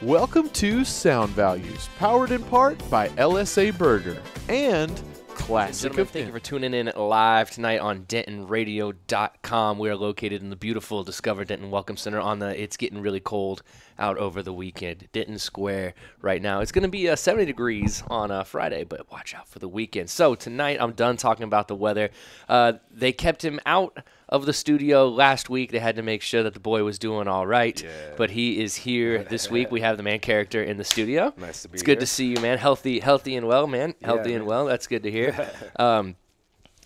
Welcome to Sound Values, powered in part by LSA Burger and Classic of Thank you for tuning in live tonight on DentonRadio.com. We are located in the beautiful Discover Denton Welcome Center on the It's Getting Really Cold out over the weekend, Denton Square right now. It's going to be 70 degrees on Friday, but watch out for the weekend. So tonight I'm done talking about the weather. They kept him out of the studio last week. They had to make sure that the boy was doing all right, but he is here this week. We have the man character in the studio. Nice to be It's here. good to see you, man. Healthy and well, man. Healthy and well. That's good to hear.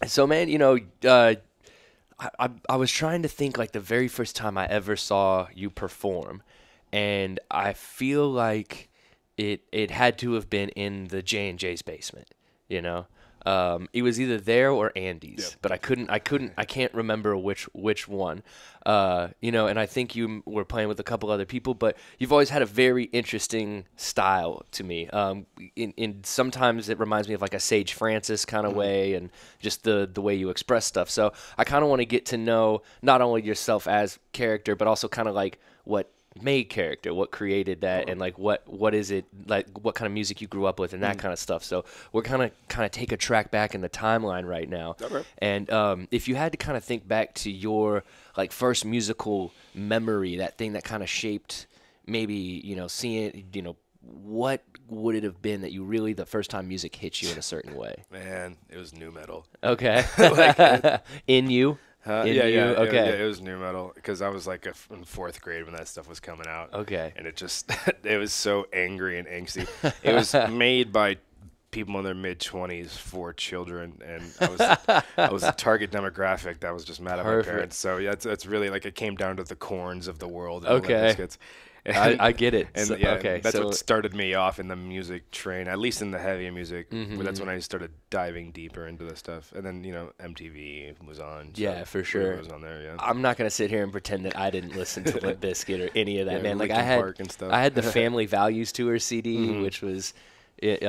So, man, you know, I was trying to think like the very first time I ever saw you perform, and I feel like it had to have been in the J&J's basement, you know. It was either there or Andy's, but I can't remember which one. You know, and I think you were playing with a couple other people, but you've always had a very interesting style to me. In sometimes it reminds me of like a Sage Francis kind of way, and just the way you express stuff. So I kind of want to get to know not only yourself as character, but also kind of like what made character, what created that, and like what is it, like what kind of music you grew up with and that kind of stuff. So we're kind of take a track back in the timeline right now. Okay. And if you had to kind of think back to your like first musical memory, that thing that kind of shaped maybe, you know, seeing, you know, what would it have been that you really, the first time music hit you in a certain way? Man, it was new metal. Okay. In you? Okay. It was new metal because I was like in fourth grade when that stuff was coming out. Okay. And it just, it was so angry and angsty. It was made by people in their mid-20s for children, and I was a target demographic that was just mad at my parents. So yeah, it's really like it came down to the Corns of the world. And Okay. Limp Bizkit. I get it. And So, yeah, okay, that's so what started me off in the music train, at least in the heavy music. But that's when I started diving deeper into this stuff. And then, you know, MTV was on. So Yeah, for sure. It was on there, yeah. I'm not gonna sit here and pretend that I didn't listen to Limp Bizkit or any of that, Yeah, man. Like Linkin Park and stuff. I had the Family Values Tour CD, which was, you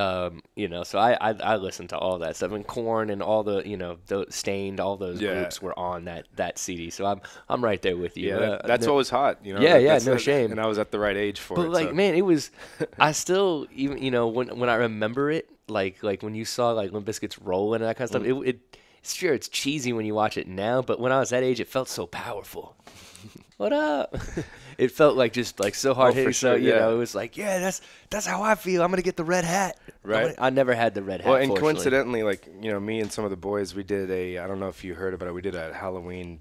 know, so I listened to all that stuff, and Korn and all the, you know, the Stained, all those groups were on that CD. So I'm right there with you. Yeah, that's what was hot, you know. Yeah, That's no shame. And I was at the right age for it. But like, so. man, it was. I still, even, you know, when I remember it, like when you saw like Limp Bizkit's Rollin' and that kind of stuff, sure, it's cheesy when you watch it now, but when I was that age, it felt so powerful. What up? It felt like just like so hard hitting. sure, So you yeah. know, it was like, yeah, that's how I feel. I'm gonna get the red hat. Right. I never had the red hat. Well, and fortunately. coincidentally, like, you know, me and some of the boys, we did I don't know if you heard about it, we did a Halloween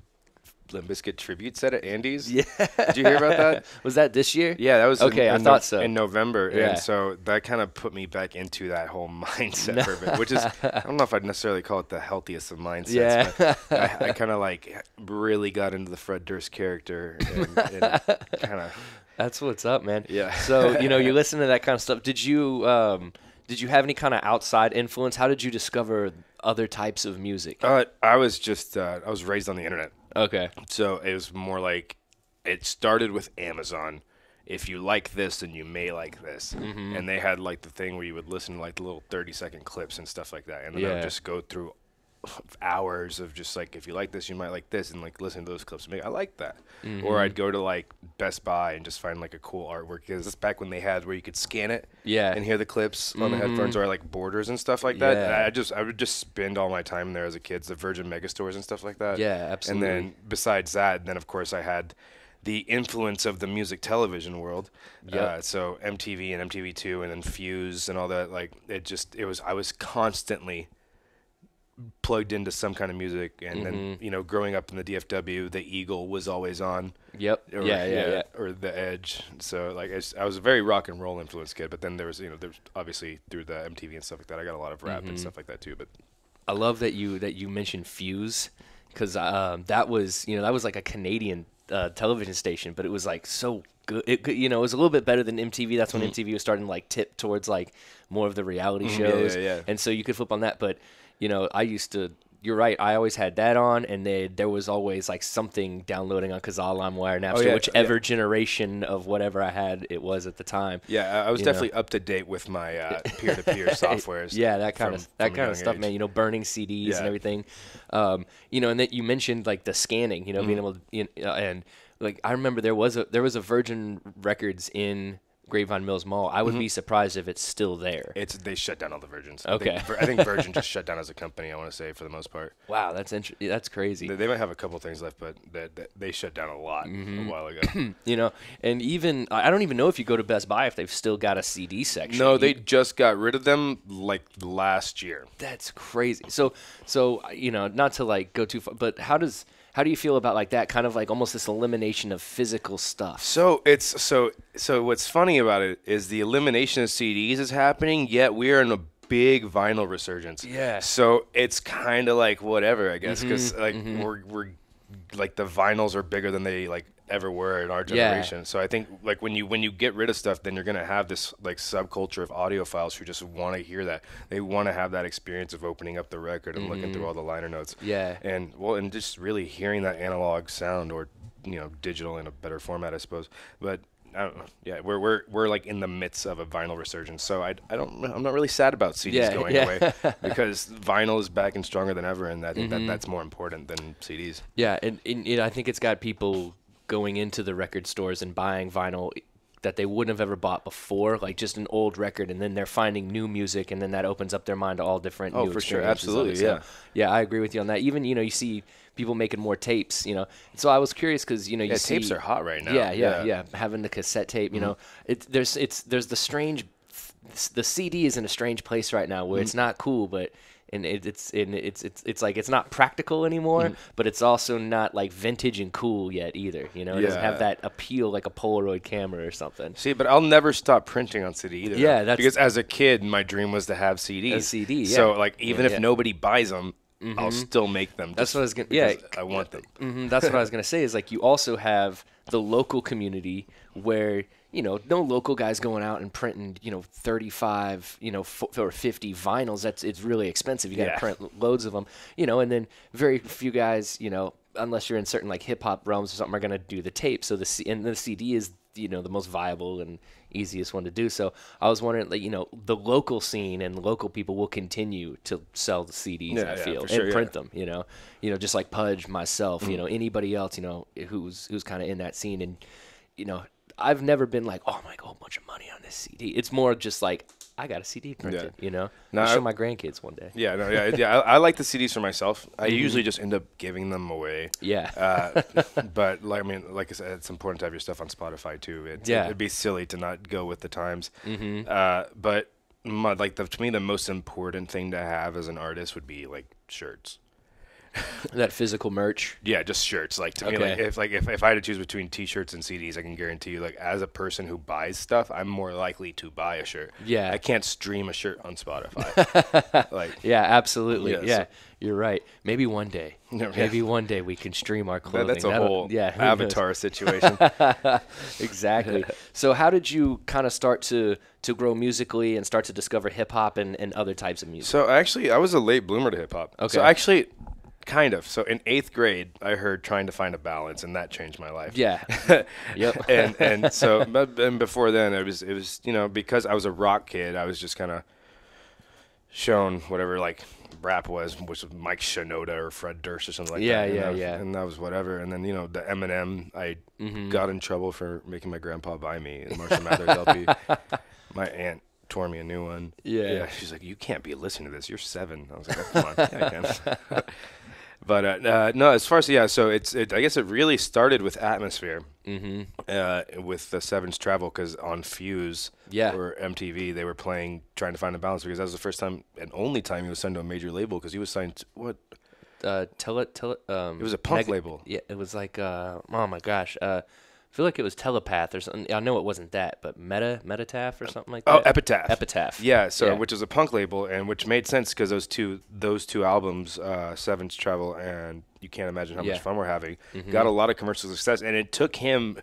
Limp Bizkit tribute set at Andy's. Yeah. Did you hear about that? Was that this year? Yeah, that was Okay, I thought so. in November, Yeah. and so that kind of put me back into that whole mindset for a bit, which is, I don't know if I'd necessarily call it the healthiest of mindsets, Yeah. but I kind of like really got into the Fred Durst character and kind of. That's what's up, man. Yeah. So, you know, you listen to that kind of stuff. Did you have any kind of outside influence? How did you discover other types of music? I was just I was raised on the internet. Okay. So it was more like it started with Amazon. If you like this, then you may like this. And they had like the thing where you would listen to like the little 30-second clips and stuff like that. And then I would just go through hours of just like, if you like this, you might like this, and like listen to those clips and I like that. Or I'd go to like Best Buy and just find like a cool artwork, because that's back when they had where you could scan it and hear the clips on the headphones, or like borders and stuff like that. Yeah. And I would just spend all my time there as a kid, the Virgin Megastores and stuff like that. Yeah, absolutely. And then besides that, then of course I had the influence of the music television world. Yep. So MTV and MTV2 and then Fuse and all that, like I was constantly plugged into some kind of music, and then, you know, growing up in the DFW, the Eagle was always on. Yep. Or, Yeah. or the Edge. So like I was a very rock and roll influenced kid, but then there was obviously through the MTV and stuff like that, I got a lot of rap and stuff like that too. But I love that you mentioned Fuse, because that was like a Canadian television station, but it was like so good. It was a little bit better than MTV. That's when MTV was starting to like tip towards like more of the reality shows. Yeah. And so you could flip on that. But you know, you're right. I always had that on, and there was always like something downloading on Kazaa, LimeWire, Napster, whichever generation of whatever I had it was at the time. Yeah, I was definitely up to date with my peer-to-peer softwares. Yeah, that kind of stuff, age. man. You know, burning CDs and Yeah. everything. You know, and then you mentioned like the scanning. You know, being able to, and like I remember there was a Virgin Records in Grapevine Mills Mall. I would be surprised if it's still there. They shut down all the Virgins. Okay. I think Virgin just shut down as a company, I want to say, for the most part. Wow, that's crazy. They might have a couple things left, but they shut down a lot a while ago. You know, and even I don't even know if you go to Best Buy if they've still got a CD section. No, they just got rid of them like last year. That's crazy. So you know, not to like go too far, but how do you feel about like that kind of like almost this elimination of physical stuff? So what's funny about it is the elimination of CDs is happening, yet we're in a big vinyl resurgence. Yeah. So it's kind of like whatever, I guess, because like we're like the vinyls are bigger than they like ever were in our generation. So I think like when you get rid of stuff, then you're gonna have this like subculture of audiophiles who just want to hear that. They want to have that experience of opening up the record and looking through all the liner notes. Yeah. And just really hearing that analog sound, or digital in a better format, I suppose. But I don't know. Yeah, we're like in the midst of a vinyl resurgence. So I'm not really sad about CDs going away because vinyl is back and stronger than ever, and I think that's more important than CDs. Yeah, and I think it's got people going into the record stores and buying vinyl that they wouldn't have ever bought before, like just an old record, and then they're finding new music, and then that opens up their mind to all different new for sure, experiences. absolutely, So, yeah, I agree with you on that. Even you see people making more tapes, So I was curious because you see tapes are hot right now. Yeah. Having the cassette tape, there's the strange. The CD is in a strange place right now where it's not cool, but. And it's like it's not practical anymore, but it's also not like vintage and cool yet either. It doesn't have that appeal like a Polaroid camera or something. See, but I'll never stop printing on CD either. Yeah, because as a kid, my dream was to have CDs. A CD, yeah. So like even if nobody buys them, I'll still make them. That's what I was gonna. Yeah, I want them. That's what I was gonna say. Is like you also have the local community where. No local guys going out and printing, 35, or 50 vinyls. It's really expensive. You got to print loads of them, and then very few guys, unless you're in certain like hip hop realms or something, are going to do the tape. So the CD is, the most viable and easiest one to do. So I was wondering, like, the local scene and local people will continue to sell the CDs, I feel, and print them, just like Pudge, myself, anybody else, who's kind of in that scene. And, I've never been like, oh, I'm like, a whole bunch of money on this CD. It's more just like, I got a CD printed, I'll show my grandkids one day. I like the CDs for myself. I usually just end up giving them away. Yeah. But like I said, it's important to have your stuff on Spotify too. It'd be silly to not go with the times. But to me, the most important thing to have as an artist would be like shirts. That physical merch. Yeah, just shirts. Like to me, like if I had to choose between T-shirts and CDs, I can guarantee you, like as a person who buys stuff, I'm more likely to buy a shirt. Yeah, I can't stream a shirt on Spotify. Yeah, absolutely. Yeah, so. You're right. Maybe one day. Maybe one day we can stream our clothing. That's a whole Avatar situation. Exactly. So how did you kind of start to grow musically and start to discover hip hop and other types of music? So actually, I was a late bloomer to hip hop. Okay. So actually. Kind of. So in 8th grade, I heard Trying to Find a Balance, and that changed my life. Yeah. Yep. and before then, it was because I was a rock kid, I was just kind of shown whatever like rap was, which was Mike Shinoda or Fred Durst or something like that. Yeah. And that was whatever. And then the Eminem, I got in trouble for making my grandpa buy me the Marshall Mathers LP. My aunt tore me a new one. Yeah. She's like, you can't be listening to this. You're 7. I was like, oh, come on. Yeah, I can. But no, as far as so I guess it really started with Atmosphere, with the Seven's Travel, because on Fuse or MTV they were playing Trying to Find a Balance, because that was the first time and only time he was signed to a major label, because he was signed to, what? It was a punk label. Yeah, it was like oh my gosh. I feel like it was Telepath or something. I know it wasn't that, but Metataph or something like that. Oh, Epitaph. Epitaph. Yeah, which is a punk label, and which made sense because those two albums, Seven's Travel and You Can't Imagine How Much Fun We're Having, got a lot of commercial success, and it took him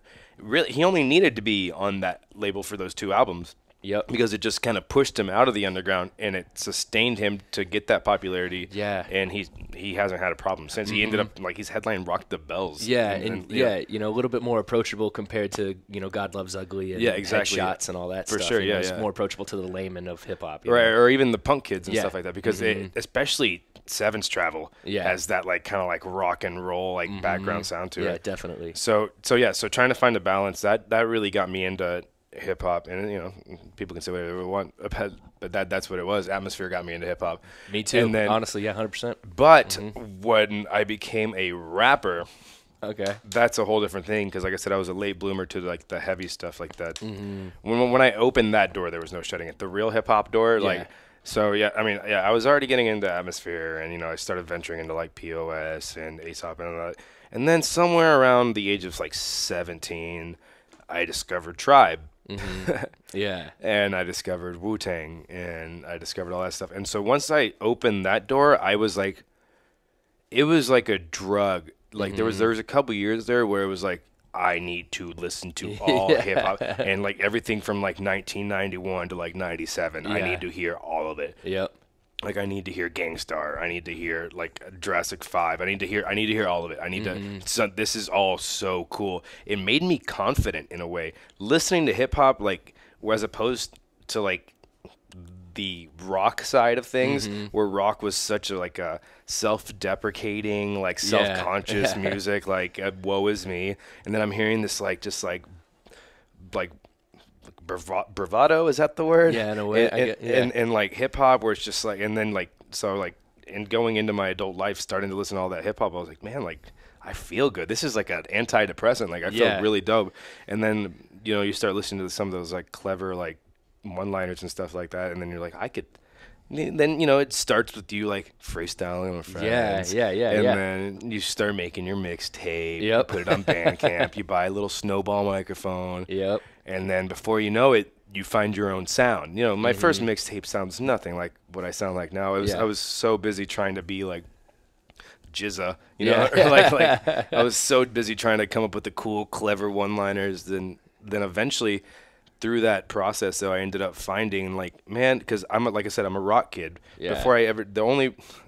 he only needed to be on that label for those 2 albums. Yep. Because it just kind of pushed him out of the underground, and it sustained him to get that popularity. Yeah. And he hasn't had a problem since. He ended up like he's headline Rock the Bells. Yeah, and a little bit more approachable compared to God Loves Ugly and Headshots and all that stuff. For sure, It's more approachable to the layman of hip hop. Right, or even the punk kids and stuff like that, because especially Seven's Travel has that like kind of like rock and roll like background sound to it. Yeah, definitely. So Trying to Find a Balance, that really got me into hip hop, and people can say whatever they want, but that's what it was. Atmosphere got me into hip hop. Me too. And then, honestly, yeah, 100%. But when I became a rapper, okay, that's a whole different thing. Because like I said, I was a late bloomer to like the heavy stuff like that. When I opened that door, there was no shutting it. The real hip hop door, like. So, I was already getting into Atmosphere, and, I started venturing into, like, POS and Aesop and all that. And then somewhere around the age of, like, 17, I discovered Tribe. Yeah. And I discovered Wu-Tang, and I discovered all that stuff. And so once I opened that door, I was, like, it was like a drug. Like, there was a couple years there where it was, like, I need to listen to all hip hop and like everything from like 1991 to like 97. I need to hear all of it. Yep. Like I need to hear Gangstar. I need to hear like Jurassic 5. I need to hear all of it. I need to. So this is all so cool. It made me confident in a way. Listening to hip hop, like as opposed to like the rock side of things, where rock was such a like a self-deprecating, like self-conscious music, like woe is me, and then I'm hearing this like just like bravado, is that the word? Yeah, in a way. And like hip hop, where it's just like, and then like so like, and going into my adult life, starting to listen to all that hip hop, I was like, man, like I feel good. This is like an antidepressant. Like I feel really dope. And then you start listening to some of those like clever like one-liners and stuff like that, and then you're like, I could. Then it starts with you like freestyling with friends. Yeah. And then you start making your mixtape. Yep. You put it on Bandcamp. You buy a little snowball microphone. Yep. And then before you know it, you find your own sound. My first mixtape sounds nothing like what I sound like now. I was so busy trying to be like Jizza, like I was so busy trying to come up with the cool, clever one-liners. Then eventually, through that process, though, I ended up finding like, man, because like I said, I'm a rock kid. Yeah. Before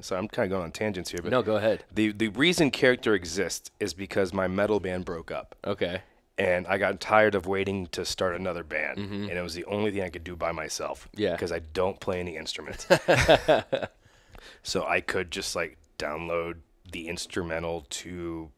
so I'm kind of going on tangents here, but no, go ahead. The reason Character exists is because my metal band broke up. Okay. And I got tired of waiting to start another band, and it was the only thing I could do by myself. Yeah. Because I don't play any instruments. So I could just like download the instrumental to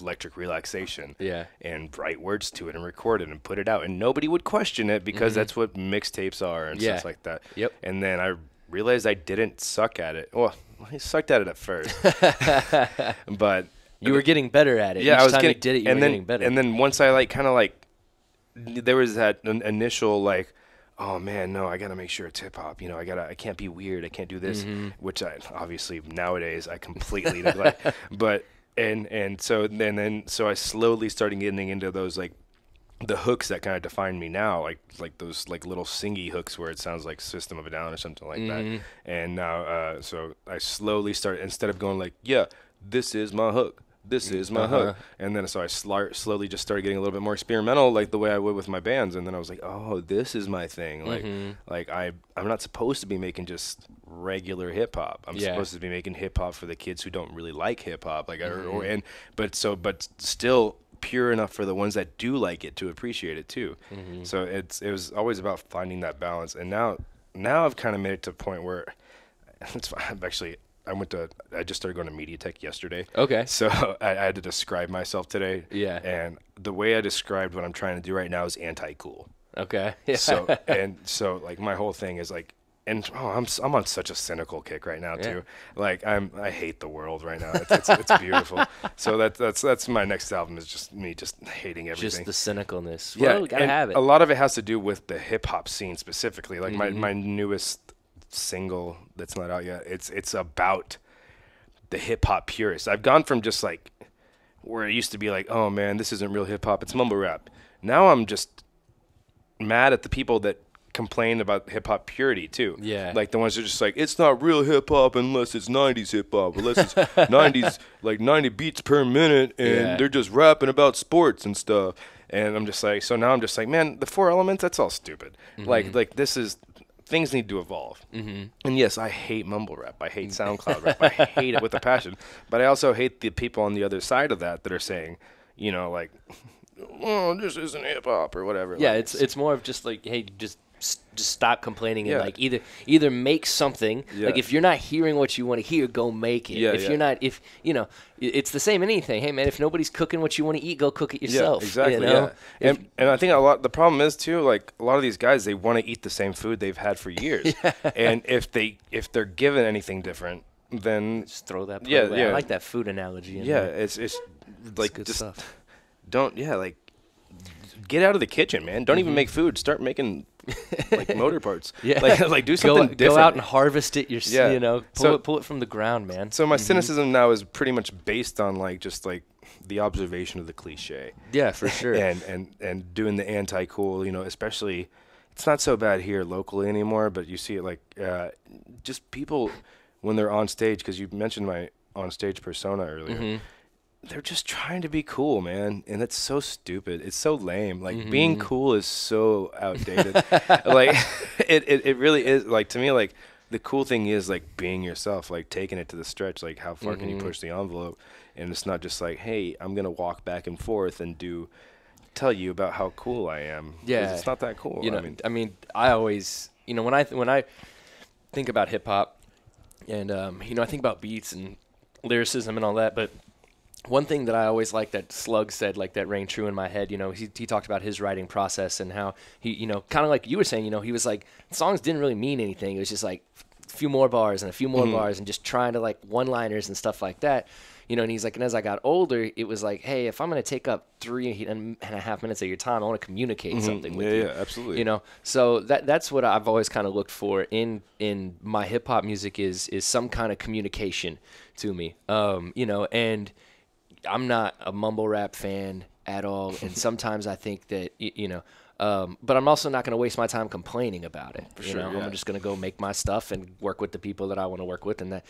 Electric Relaxation, and write words to it and record it and put it out, and nobody would question it because that's what mixtapes are and stuff like that. Yep. And then I realized I didn't suck at it. Well, I sucked at it at first, but you were getting better at it. Yeah, I was getting. You did it, you were getting better. And then once I like kind of like, there was that initial like, oh man, no, I gotta make sure it's hip hop. I can't be weird. I can't do this, which I obviously nowadays I completely neglect. But so I slowly started getting into those like the hooks that kind of define me now, like those like little singy hooks where it sounds like System of a Down or something like that. And now so I slowly started, instead of going like, yeah, this is my hook. This is my hook. And then so I slowly just started getting a little bit more experimental, like the way I would with my bands. And then I was like, oh, this is my thing. Like I'm not supposed to be making just regular hip hop. I'm supposed to be making hip hop for the kids who don't really like hip hop. Like but still pure enough for the ones that do like it to appreciate it too. So it was always about finding that balance. And now I've kind of made it to a point where I just started going to MediaTek yesterday. Okay. So I had to describe myself today. Yeah. And the way I described what I'm trying to do right now is anti-cool. Okay. Yeah. So like my whole thing is like, and I'm on such a cynical kick right now too. Like I hate the world right now. It's beautiful. So that's my next album, is just me just hating everything. Just the cynicalness. Well, we gotta have it. A lot of it has to do with the hip hop scene specifically. Like my newest single that's not out yet, it's about the hip hop purists. I've gone from just like where it used to be like, oh man, this isn't real hip hop, it's mumble rap. Now I'm just mad at the people that complain about hip hop purity too. Yeah. Like the ones that are just like, it's not real hip hop unless it's 90s hip hop, unless it's 90s, like 90 beats per minute, and they're just rapping about sports and stuff. And I'm just like, so now I'm just like, man, the Four Elements, that's all stupid. Like this is, things need to evolve. And yes, I hate mumble rap. I hate SoundCloud rap. I hate it with a passion. But I also hate the people on the other side of that are saying, like, oh, this isn't hip hop or whatever. Yeah, like, it's more of just like, hey, just just stop complaining and Yeah. like either make something. Yeah. Like if you're not hearing what you want to hear, go make it. Yeah, if yeah. you're not, if you know, it's the same in anything. Hey man, if nobody's cooking what you want to eat, go cook it yourself. Yeah, exactly. You know? Yeah. And I think the problem is too, like a lot of these guys, they want to eat the same food they've had for years. And if they're given anything different, then Just throw that. Yeah, away. yeah. I like that food analogy. in yeah, there. it's like good just stuff. like get out of the kitchen, man. Don't even make food. Start making like motor parts. Yeah. like do something different. Go out and harvest it Yeah. You know, pull it from the ground, man. So my cynicism now is pretty much based on like just like the observation of the cliche. Yeah, for sure. and doing the anti-cool, you know, especially it's not so bad here locally anymore, but you see it like just people when they're on stage, because you mentioned my on stage persona earlier. They're just trying to be cool, man, and it's so stupid. It's so lame. Like being cool is so outdated. Like it really is. Like to me, like the cool thing is like being yourself, like taking it to the stretch. Like how far can you push the envelope? And it's not just like, hey, I'm gonna walk back and forth and tell you about how cool I am. 'Cause Yeah, it's not that cool. You know, I always, you know, when I think about hip hop, and you know, I think about beats and lyricism and all that, but one thing that I always like that Slug said, like that rang true in my head, you know, he talked about his writing process and how he, you know, kind of like you were saying, you know, he was like, songs didn't really mean anything. It was just like a few more bars and a few more bars and just trying to like one-liners and stuff like that. You know, and he's like, and as I got older, it was like, hey, if I'm going to take up 3.5 minutes of your time, I want to communicate something with you. Yeah, absolutely. You know, so that's what I've always kind of looked for in my hip hop music is some kind of communication to me. You know, and I'm not a mumble rap fan at all, and sometimes I think that you know, but I'm also not going to waste my time complaining about it. For sure, yeah. I'm just going to go make my stuff and work with the people that I want to work with, and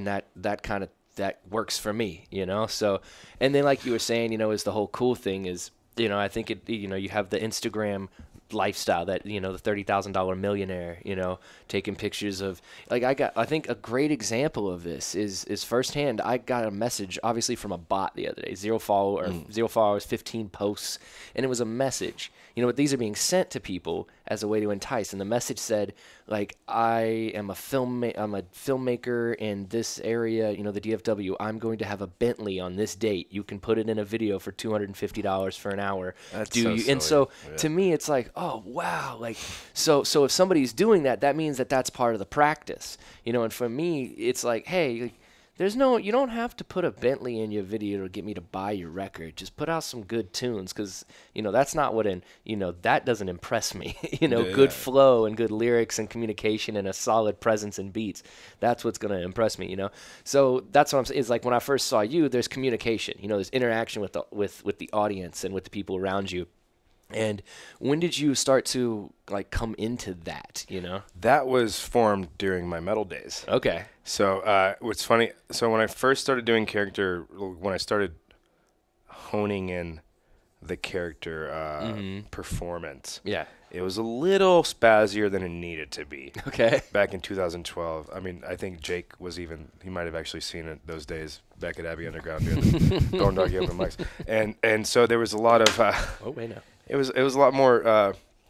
that kind of that works for me, you know. So, and then like you were saying, you know, is the whole cool thing is, you know, I think it, you know, you have the Instagram lifestyle that, you know, the $30,000 millionaire, you know, taking pictures of, like, I think a great example of this is firsthand. I got a message obviously from a bot the other day, 0 followers, 15 posts, and it was a message, you know, but these are being sent to people as a way to entice. And the message said, like, I'm a filmmaker in this area, you know, the DFW. I'm going to have a Bentley on this date. You can put it in a video for $250 for an hour. That's Do so you? silly. And so Yeah. to me, it's like, oh wow, like so if somebody's doing that, that means that that's part of the practice, you know. And for me, it's like, hey, like, you don't have to put a Bentley in your video to get me to buy your record. Just put out some good tunes, because, you know, that's not that doesn't impress me. You know, good flow and good lyrics and communication and a solid presence in beats. That's what's going to impress me, you know. So that's what I'm saying. Is like when I first saw you, there's communication. You know, there's interaction with the audience and with the people around you. And when did you start to like come into that, you know? That was formed during my metal days. Okay. So what's funny, so when I first started doing character, when I started honing in the character performance, Yeah. it was a little spazzier than it needed to be. Okay. Back in 2012. I mean, I think Jake he might have actually seen it those days back at Abbey Underground near the Thorn Doggy open mics. And so there was a lot of Oh, wait, no. it was a lot more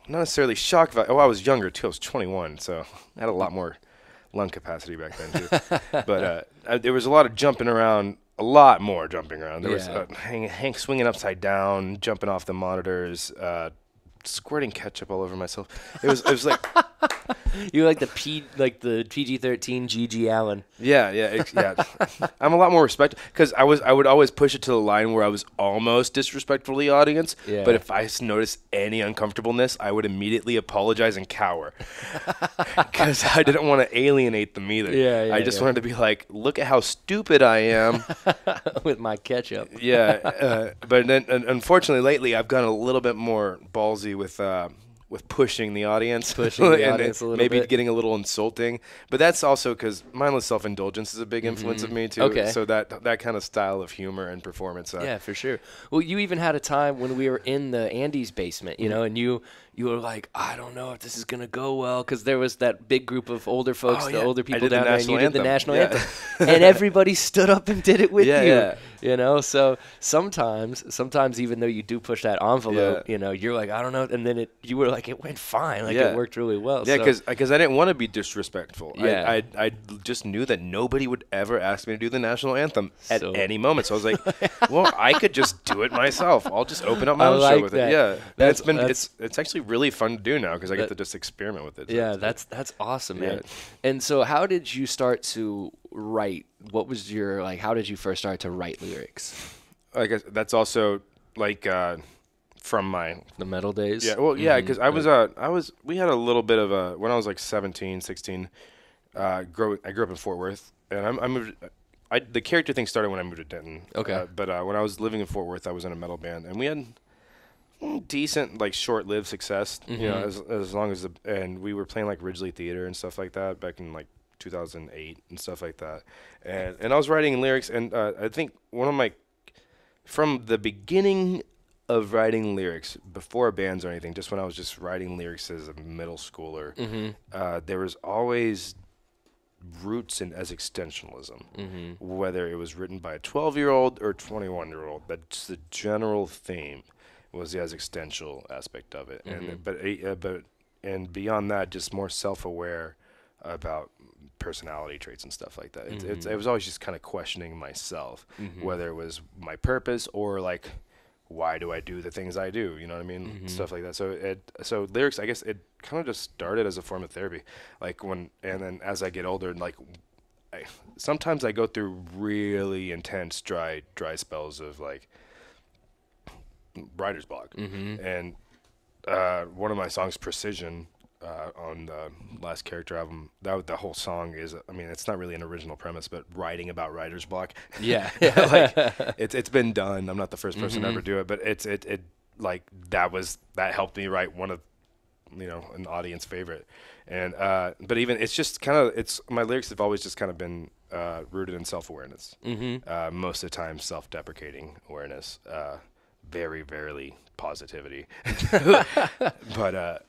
not necessarily shock value. Oh, I was younger too. I was 21, so I had a lot more lung capacity back then too. But there was a lot of jumping around, a lot more jumping around. There was Hank swinging upside down, jumping off the monitors, squirting ketchup all over myself. It was like You like the PG-13 G.G. Allen. yeah. I'm a lot more respectful because I would always push it to the line where I was almost disrespectful to the audience. Yeah. But if I noticed any uncomfortableness, I would immediately apologize and cower because I didn't want to alienate them either. I just wanted to be like, look at how stupid I am with my ketchup. But then unfortunately lately I've gotten a little bit more ballsy with pushing the audience, Pushing the and audience a little maybe bit. getting a little insulting. But that's also because mindless self-indulgence is a big influence of me too. Okay. So that kind of style of humor and performance. Yeah, for sure. Well, you even had a time when we were in the Andy's basement, you know, and you were like, I don't know if this is going to go well, because there was that big group of older folks, Oh, the yeah. older I people did the down there, and you national did the anthem. national Yeah. anthem. And everybody stood up and did it with you. You know, so sometimes even though you do push that envelope, you know, you're like, I don't know, and then you were like, it went fine, like it worked really well. Yeah, because I didn't want to be disrespectful. Yeah. I just knew that nobody would ever ask me to do the national anthem at any moment. So I was like, well, I could just do it myself. I'll just open up my own show with it. Yeah, it's actually really fun to do now because I get to just experiment with it. Yeah, that's awesome, man. And so, how did you start to write? What was your how did you first start to write lyrics? I guess that's also from the metal days. Yeah, well, because we had a little bit of when I was like 17, 16. I grew up in Fort Worth, and I moved. The character thing started when I moved to Denton. Okay. But when I was living in Fort Worth, I was in a metal band, and we had decent, short-lived success. You know, as long as and we were playing Ridgely Theater and stuff like that back in 2008 and stuff like that, and I was writing lyrics, and I think from the beginning of writing lyrics before bands or anything, just when I was just writing lyrics as a middle schooler, there was always roots in existentialism, whether it was written by a 12-year-old or 21-year-old. That's the general theme was the existential aspect of it, and beyond that, just more self-aware about personality traits and stuff like that. It was always just kind of questioning myself, whether it was my purpose or why do I do the things I do? You know what I mean? Stuff like that. So lyrics, I guess it kind of just started as a form of therapy. And then as I get older, sometimes I go through really intense dry spells of writer's block. And one of my songs, Precision, on the last Character album, the whole song is, it's not really an original premise, but writing about writer's block. Yeah. It's been done. I'm not the first person to ever do it, but that helped me write one of, an audience favorite. And, but even, it's just my lyrics have always just kind of been, rooted in self-awareness. Most of the time, self-deprecating awareness, very rarely positivity. But,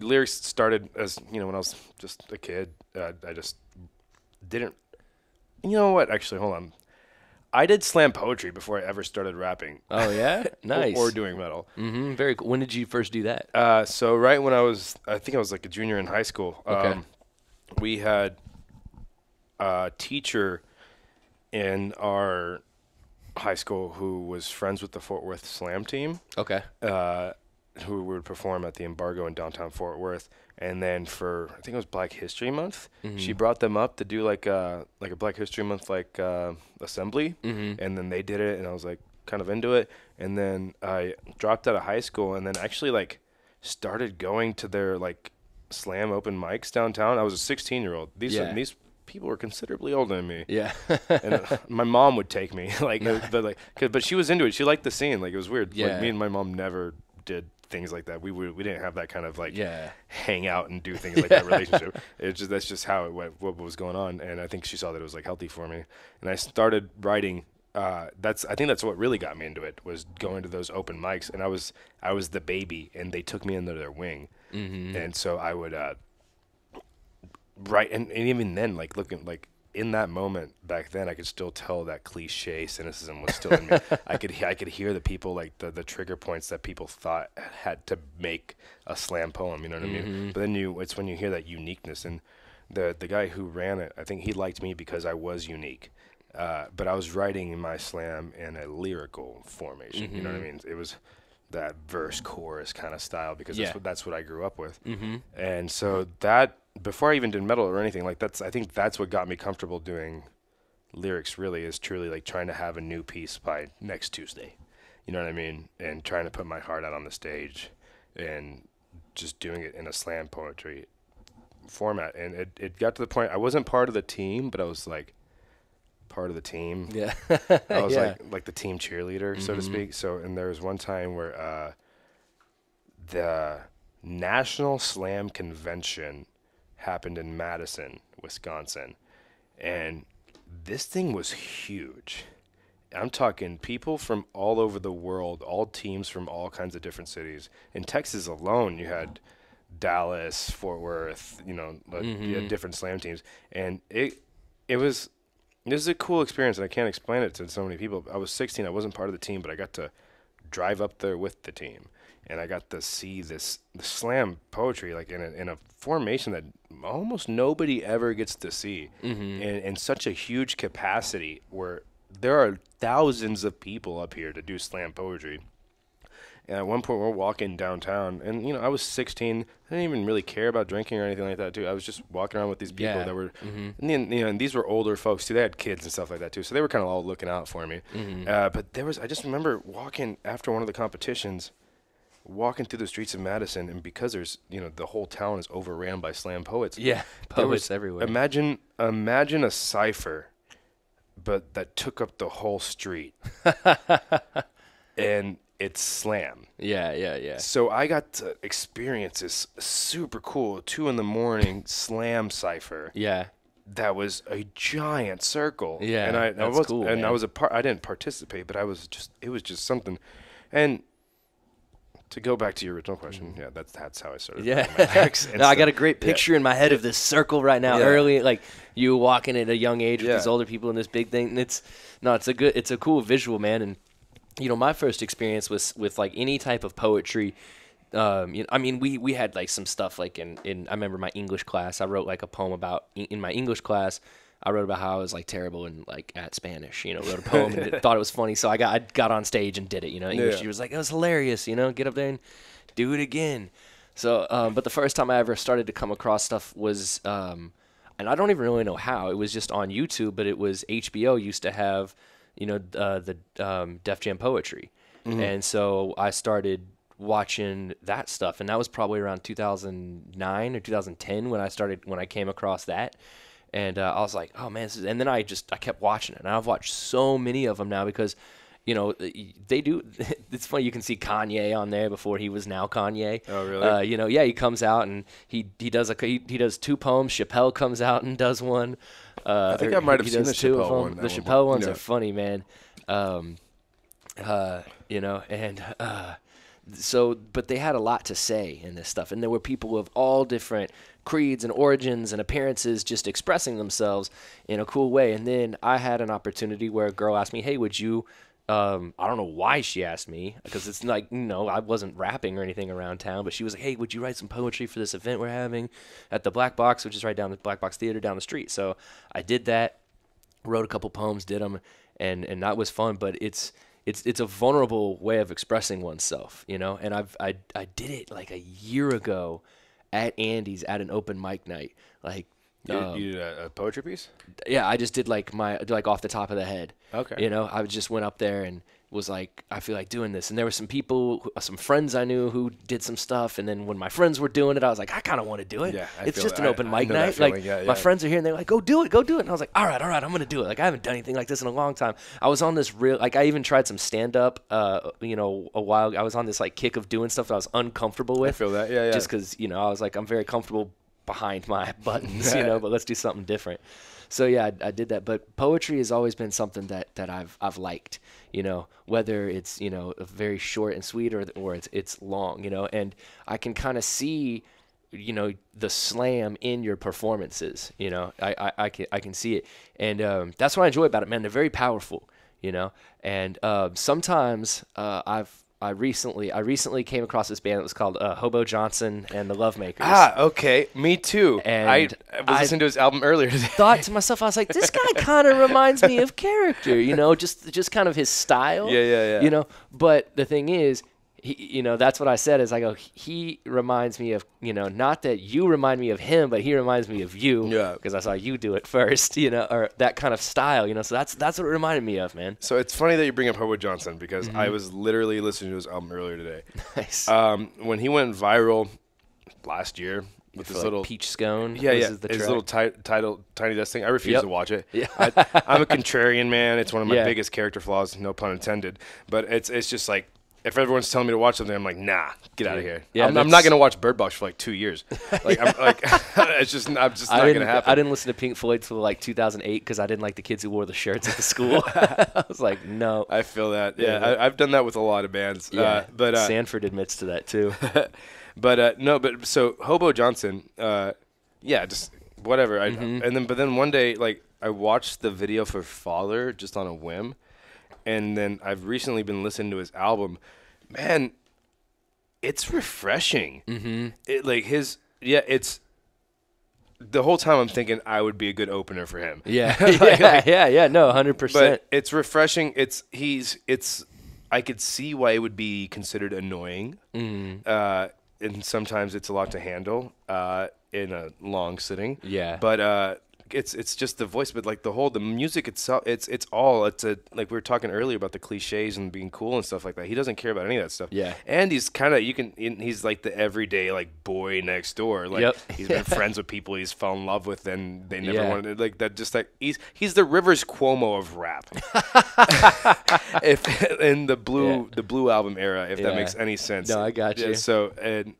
lyrics started as, when I was just a kid. I just didn't, actually, hold on. I did slam poetry before I ever started rapping. Oh, yeah? Nice. or doing metal. Very cool. When did you first do that? So right when I think I was a junior in high school. Okay. We had a teacher in our high school who was friends with the Fort Worth Slam team. Okay. Who would perform at the Embargo in downtown Fort Worth. And then for, I think it was Black History Month, she brought them up to do a Black History Month assembly. And then they did it, and I was kind of into it. And then I dropped out of high school and then actually started going to their slam open mics downtown. I was a 16-year-old. These people were considerably older than me. Yeah. And my mom would take me but she was into it. She liked the scene. It was weird. Yeah. Me and my mom never did things like that. We didn't have that kind of hang out and do things like that relationship. That's just how it went, what was going on. And I think she saw that it was healthy for me. And I started writing. I think that's what really got me into it, was going to those open mics. And I was the baby, and they took me under their wing. And so I would write, and even then, looking in that moment back then, I could still tell that cliche cynicism was still in me. I could hear the people, the trigger points that people thought had to make a slam poem. You know what I mean? But then it's when you hear that uniqueness, and the guy who ran it, I think he liked me because I was unique. But I was writing my slam in a lyrical formation. You know what I mean? It was that verse chorus kind of style because that's what I grew up with. And so that, before I even did metal or anything, I think that's what got me comfortable doing lyrics, really, is truly trying to have a new piece by next Tuesday. You know what I mean? And trying to put my heart out on the stage and just doing it in a slam poetry format. And it got to the point, I wasn't part of the team, but I was part of the team. Yeah. I was like the team cheerleader, so to speak. So, and there was one time where the National Slam Convention happened in Madison, Wisconsin. And this thing was huge. I'm talking people from all over the world, all teams from all kinds of different cities. In Texas alone, you had Dallas, Fort Worth, you had different slam teams. And it was This is a cool experience, and I can't explain it to so many people. I was 16. I wasn't part of the team, but I got to drive up there with the team, and I got to see the slam poetry like in a formation that almost nobody ever gets to see, in such a huge capacity where there are thousands of people up here to do slam poetry. And at one point, we're walking downtown, and I was 16. I didn't even really care about drinking or anything like that, too. I was just walking around with these people that were, and then, and these were older folks too. They had kids and stuff like that too, so they were kind of all looking out for me. But I just remember walking after one of the competitions, walking through the streets of Madison, and because there's, the whole town is overran by slam poets. Yeah, poets everywhere. Imagine a cipher, but that took up the whole street, and it's slam. Yeah. So I got to experience this super cool 2 a.m. slam cipher. Yeah. That was a giant circle. Yeah. And that's cool. And man. I was I didn't participate, but it was just something. And to go back to your original question, that's how I started. Yeah. No, I got a great picture in my head of this circle right now. Yeah. Early, like you walking at a young age with Yeah. these older people in this big thing. And it's a cool visual, man. And my first experience was with like any type of poetry. We had like some stuff like in I remember my English class. I wrote like a poem about in my English class. I wrote about how I was like terrible in like at Spanish. Wrote a poem and thought it was funny, so I got on stage and did it. English teacher was like, "It was hilarious." Get up there and do it again. So, but the first time I ever started to come across stuff was, and I don't even really know how. It was just on YouTube, but it was HBO used to have. The Def Jam poetry. And so I started watching that stuff, and that was probably around 2009 or 2010 when I came across that. And I was like, oh man, and then I kept watching it, and I've watched so many of them now because, they do. It's funny, you can see Kanye on there before he was now Kanye. Oh really? He comes out and he does 2 poems. Chappelle comes out and does one. I think I might have seen the Chappelle one. The Chappelle ones are funny, man. So, but they had a lot to say in this stuff, and there were people of all different creeds and origins and appearances just expressing themselves in a cool way. And then I had an opportunity where a girl asked me, "Hey, would you?" I don't know why she asked me, because it's like, I wasn't rapping or anything around town, but she was like, "Hey, would you write some poetry for this event we're having at the Black Box," which is right down the Black Box Theater down the street. So I did that, wrote a couple poems, did them, and that was fun. But it's a vulnerable way of expressing oneself, and I did it like a year ago at Andy's at an open mic night, like. You did a poetry piece? Yeah, I just did like off the top of the head. Okay. I just went up there and was like, I feel like doing this. And there were some people, some friends I knew who did some stuff. And then when my friends were doing it, I was like, I kind of want to do it. Yeah, it's just an open mic night. Like my friends are here and they're like, go do it. And I was like, all right, I'm going to do it. Like I haven't done anything like this in a long time. I was on this I even tried some stand up, a while. I was on this like kick of doing stuff that I was uncomfortable with. I feel that. Yeah. Just because, I was like, I'm very comfortable behind my buttons, but let's do something different. So yeah, I did that. But poetry has always been something that I've liked, whether it's, very short and sweet or it's long, and I can kind of see, the slam in your performances, I can see it. And that's what I enjoy about it, man. They're very powerful, and sometimes I recently came across this band that was called Hobo Johnson and the Lovemakers. Ah, okay. Me too. And I was listening to his album earlier today. Thought to myself, I was like, this guy kind of reminds me of Character, just kind of his style. Yeah. But the thing is, he, that's what I said is I go, he reminds me of, not that you remind me of him, but he reminds me of you. Yeah. Because I saw you do it first, or that kind of style, so that's what it reminded me of, man. So it's funny that you bring up Hobo Johnson because I was literally listening to his album earlier today. Nice. When he went viral last year with his little Peach Scone. Yeah. His little title, Tiny Desk thing. I refuse to watch it. Yeah. I'm a contrarian man. It's one of my biggest character flaws, no pun intended. But it's just like, if everyone's telling me to watch something, I'm like, nah, get out of here. Yeah, I'm not gonna watch Bird Box for like 2 years. Like, I'm just not gonna happen. I didn't listen to Pink Floyd till like 2008 because I didn't like the kids who wore the shirts at the school. I was like, no. I feel that. Yeah, I've done that with a lot of bands. Yeah, but Sanford admits to that too. But so Hobo Johnson, just whatever. But then one day, like, I watched the video for Father just on a whim, and then I've recently been listening to his album. Man, it's refreshing. Mm-hmm. It's the whole time I'm thinking I would be a good opener for him. Yeah, Like, yeah. No, 100%. But it's refreshing. I could see why it would be considered annoying. And sometimes it's a lot to handle in a long sitting. Yeah. But it's just the voice, but like the music itself, like we were talking earlier about the cliches and being cool and stuff like that. He doesn't care about any of that stuff. Yeah. And he's kind of he's like the everyday like boy next door. Like Yep. he's been friends with people he's fell in love with and they never Yeah. wanted to, like that. Just like he's the Rivers Cuomo of rap. If in the blue album era, if that Yeah. makes any sense. No, I got you. So and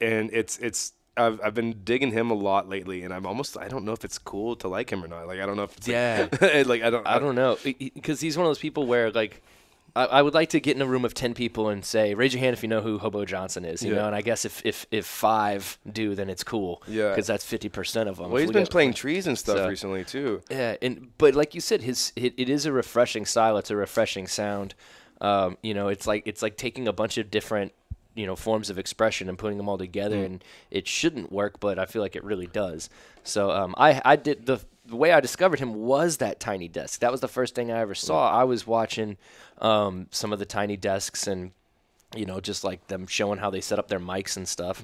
it's. I've been digging him a lot lately, and I don't know if it's cool to like him or not. Like I don't know if it's like, I don't know, because he's one of those people where like I would like to get in a room of 10 people and say, raise your hand if you know who Hobo Johnson is, you know. And I guess if 5 do, then it's cool, because that's 50% of them. Well, he's been playing trees and stuff recently too. Yeah, but like you said, it is a refreshing style. It's a refreshing sound. You know, it's like taking a bunch of different, you know, forms of expression and putting them all together, and it shouldn't work, but I feel like it really does. So I did the way I discovered him was that Tiny Desk. That was the first thing I ever saw. I was watching some of the Tiny Desks, and you know, just like them showing how they set up their mics and stuff.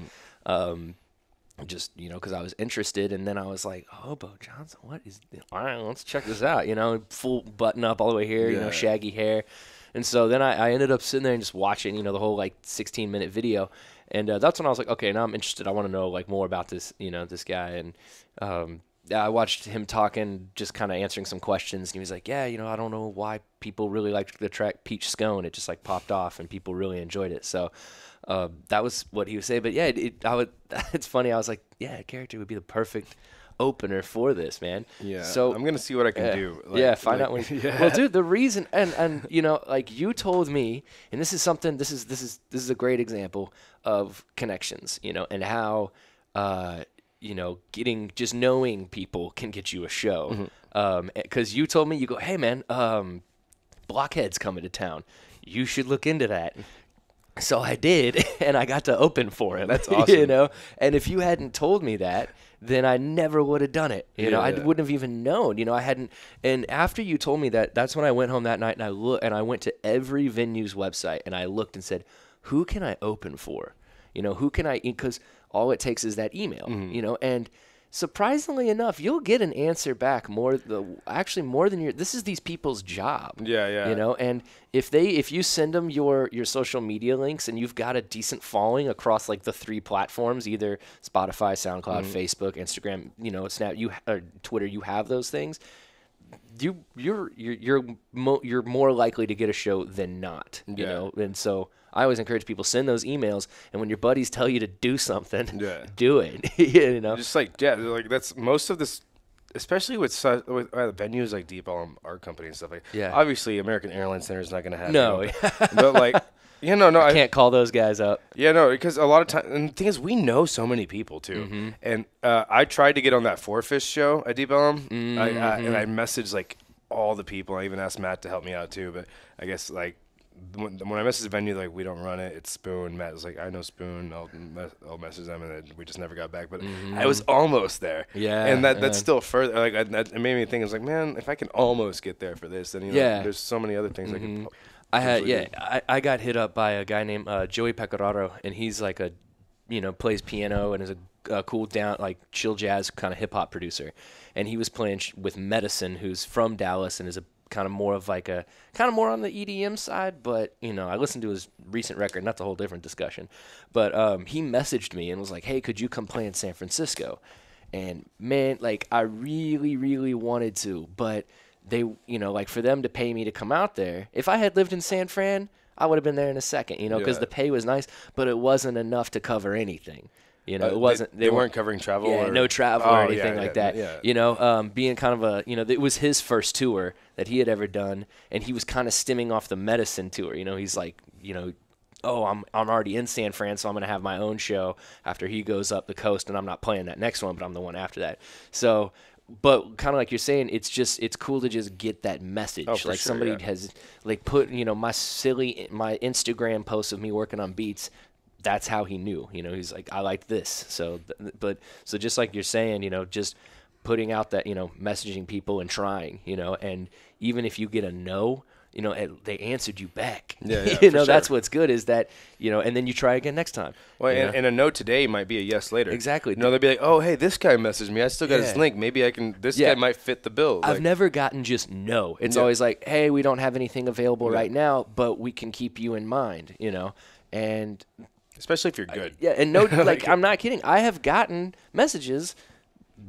Just, you know, because I was interested, and then I was like, Hobo Johnson, what is this? All right, let's check this out. You know, full button up all the way here, you know, shaggy hair. And so then I ended up sitting there and just watching, you know, the whole like 16-minute video, and that's when I was like, okay, now I'm interested. I want to know like more about this, you know, this guy. And I watched him talking, just kind of answering some questions, and he was like, yeah, you know, I don't know why people really liked the track Peach Scone. It just like popped off, and people really enjoyed it. So that was what he was saying. But yeah, it's funny. I was like, yeah, character would be the perfect opener for this, man. Yeah. So I'm gonna see what I can do. Find out when. Well, dude, the reason and you know, like you told me, and this is something. This is a great example of connections. You know, and how you know, just knowing people can get you a show. Because you told me, you go, hey man, Blockhead's coming to town. You should look into that. So I did, and I got to open for him. That's awesome. You know, and if you hadn't told me that, then I never would have done it. You know, I wouldn't have even known. You know, I hadn't. And after you told me that, that's when I went home that night and I went to every venue's website and I looked and said, who can I open for? You know, who can I? Because all it takes is that email. You know, and surprisingly enough, you'll get an answer back more than your. This is these people's job. Yeah. You know, and if you send them your social media links and you've got a decent following across like the 3 platforms, either Spotify, SoundCloud, Facebook, Instagram, you know, Snap, or Twitter, you have those things. You're more likely to get a show than not. You know, and so I always encourage people, send those emails, and when your buddies tell you to do something, do it. You know, just like that's most of this, especially with venues like Deep Ellum Art Company and stuff like. Yeah. Obviously, American Airlines Center is not going to have. No. But like, I can't call those guys up. Yeah, no, because a lot of time, and the thing is, we know so many people too. And I tried to get on that Four Fish show at Deep Ellum, and I messaged like all the people. I even asked Matt to help me out too, but I guess like. When I messaged the venue, like, we don't run it, it's Spoon. Matt was like, I know Spoon, I'll message them, and then we just never got back. But I was almost there. Yeah. And that's still further. Like, it made me think, I was like, man, if I can almost get there for this, then, you know, there's so many other things I can. I got hit up by a guy named Joey Pecoraro, and he's like plays piano and is a cool down, like, chill jazz kind of hip-hop producer. And he was playing with Medicine, who's from Dallas and is kind of more on the EDM side, but you know, I listened to his recent record, and that's a whole different discussion. But he messaged me and was like, hey, could you come play in San Francisco? And man, like, I really, really wanted to, but they, you know, like, for them to pay me to come out there, if I had lived in San Fran, I would have been there in a second, you know, because the pay was nice, but it wasn't enough to cover anything. You know, it wasn't. They weren't covering travel. Yeah, no travel or anything like that. Yeah. You know, being kind of a, you know, it was his first tour that he had ever done, and he was kind of stemming off the Medicine tour. You know, he's like, you know, I'm already in San Fran, so I'm gonna have my own show after he goes up the coast, and I'm not playing that next one, but I'm the one after that. So but kind of like you're saying, it's cool to just get that message. Oh, for like sure, somebody yeah. has like put, my my Instagram post of me working on beats. That's how he knew, he's like, I like this. So just like you're saying, just putting out that, messaging people and trying, and even if you get a no, they answered you back. Yeah, That's what's good is that, and then you try again next time. Well, and a no today might be a yes later. Exactly. They'll be like, oh, hey, this guy messaged me. I still got his link. Maybe I can. This guy might fit the bill. I've never gotten just no. It's always like, hey, we don't have anything available right now, but we can keep you in mind, and especially if you're good. And no, like I'm not kidding. I have gotten messages